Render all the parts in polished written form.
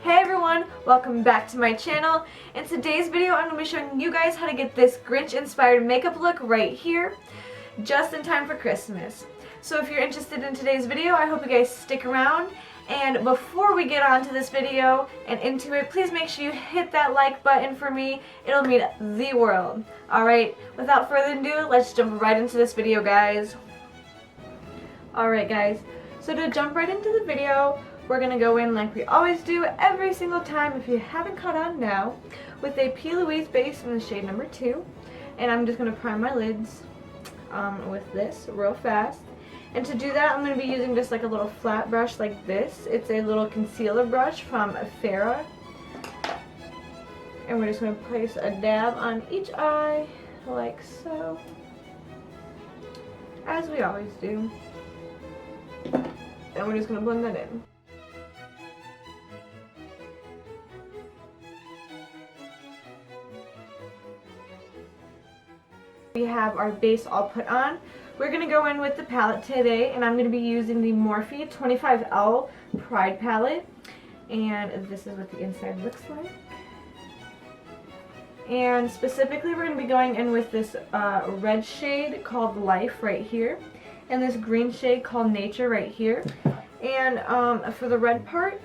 Hey everyone, welcome back to my channel. In today's video, I'm going to be showing you guys how to get this Grinch inspired makeup look right here, just in time for Christmas. So if you're interested in today's video, I hope you guys stick around. And before we get on to this video and into it, please make sure you hit that like button for me. It'll mean the world. Alright, without further ado, let's jump right into this video, guys. Alright guys, so to jump right into the video, we're going to go in like we always do every single time, if you haven't caught on now, with a P. Louise base in the shade number 2. And I'm just going to prime my lids with this real fast. And to do that, I'm going to be using just like a little flat brush like this. It's a little concealer brush from Farrah. And we're just going to place a dab on each eye, like so, as we always do. And we're just going to blend that in. We have our base all put on. We're going to go in with the palette today, and I'm going to be using the Morphe 25L Pride palette. And this is what the inside looks like. And specifically, we're going to be going in with this red shade called Life right here, and this green shade called Nature right here. And for the red part,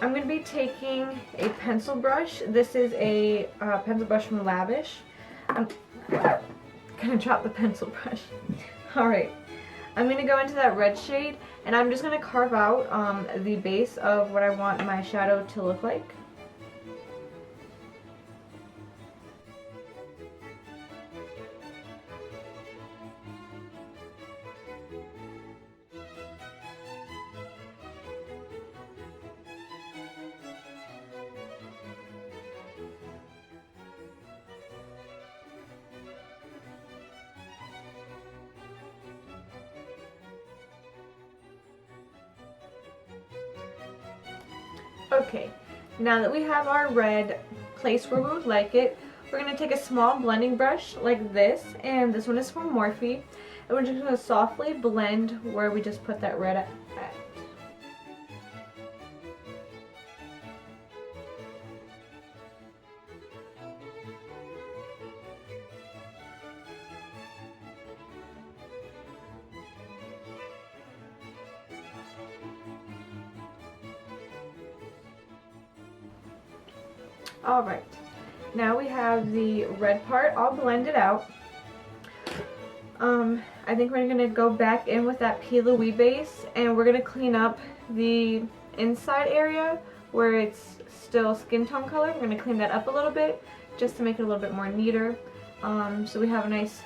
I'm going to be taking a pencil brush. This is a pencil brush from Lavish. I'm going to drop the pencil brush. Alright, I'm going to go into that red shade, and I'm just going to carve out the base of what I want my shadow to look like. Okay, now that we have our red placed where we would like it, we're going to take a small blending brush like this, and this one is from Morphe, and we're just going to softly blend where we just put that red at. Alright, now we have the red part all blended out. I think we're going to go back in with that P. Louise base, and we're going to clean up the inside area where it's still skin tone color. We're going to clean that up a little bit just to make it a little bit more neater, so we have a nice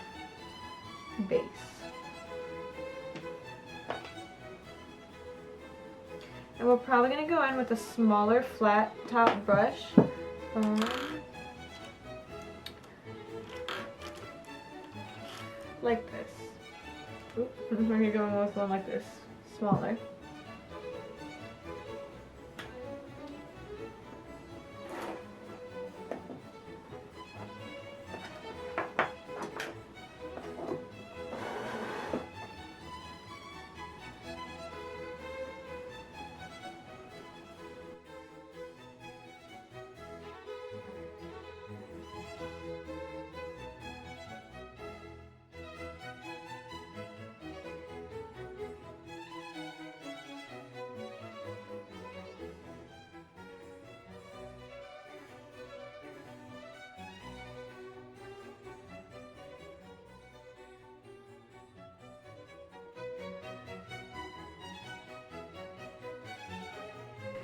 base. And we're probably going to go in with a smaller flat top brush. Like this. Oop, we're going to go in with one like this, smaller.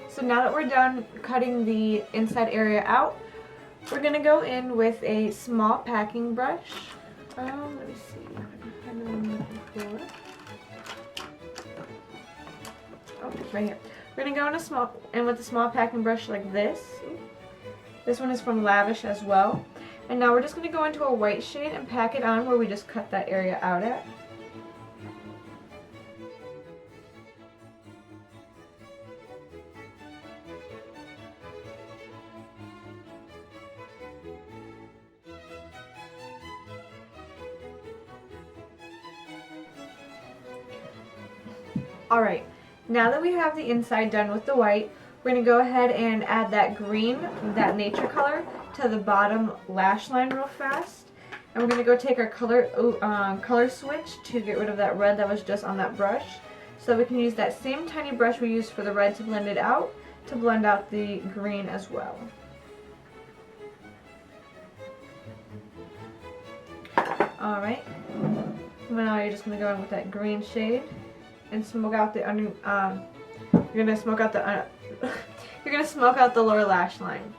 So now that we're done cutting the inside area out, we're going to go in with a small packing brush. Let me see if I can find the one I'm looking for. Oh, right here. We're going to go in with a small packing brush like this. This one is from Lavish as well. And now we're just going to go into a white shade and pack it on where we just cut that area out at. Alright, now that we have the inside done with the white, we're going to go ahead and add that green, that nature color, to the bottom lash line real fast. And we're going to go take our color switch to get rid of that red that was just on that brush. So we can use that same tiny brush we used for the red to blend it out, to blend out the green as well. Alright, now you're just going to go in with that green shade and smoke out the under, you're going to smoke out the you're going to smoke out the lower lash line.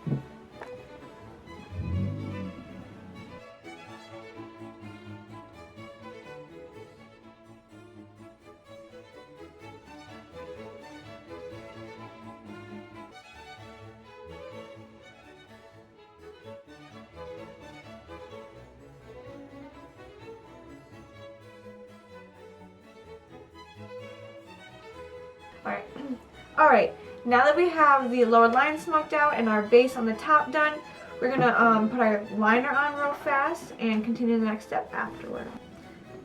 Alright, now that we have the lower line smoked out and our base on the top done, we're going to put our liner on real fast and continue the next step afterward.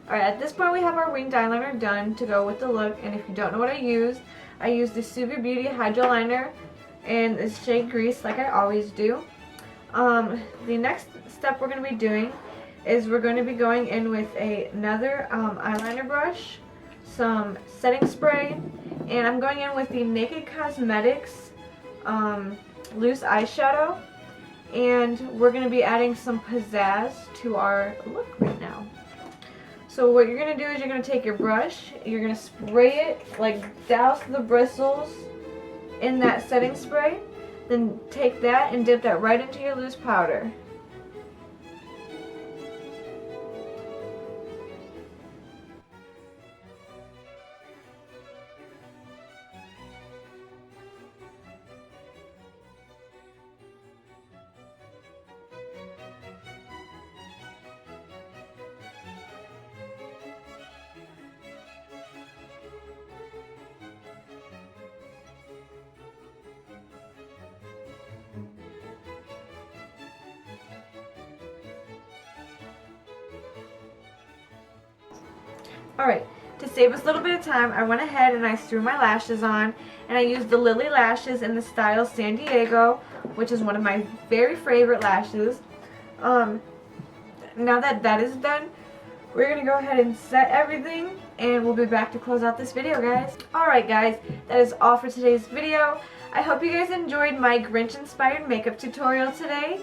Alright, at this point we have our winged eyeliner done to go with the look, and if you don't know what I used the Suvi Beauty Hydro Liner in the shade Grease, like I always do. The next step we're going to be doing is we're going to be going in with another eyeliner brush, some setting spray, and I'm going in with the Naked Cosmetics loose eyeshadow, and we're going to be adding some pizzazz to our look right now. So what you're going to do is you're going to take your brush, you're going to spray it, like douse the bristles in that setting spray, then take that and dip that right into your loose powder. Alright, to save us a little bit of time, I went ahead and I threw my lashes on, and I used the Lily lashes in the style San Diego, which is one of my very favorite lashes. Now that that is done, we're going to go ahead and set everything, and we'll be back to close out this video, guys. Alright guys, that is all for today's video. I hope you guys enjoyed my Grinch inspired makeup tutorial today.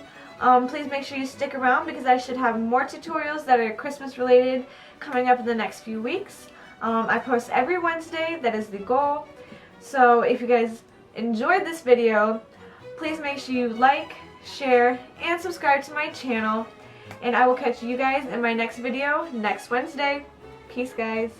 Please make sure you stick around because I should have more tutorials that are Christmas related coming up in the next few weeks. I post every Wednesday, that is the goal. So if you guys enjoyed this video, please make sure you like, share, and subscribe to my channel. And I will catch you guys in my next video next Wednesday. Peace, guys.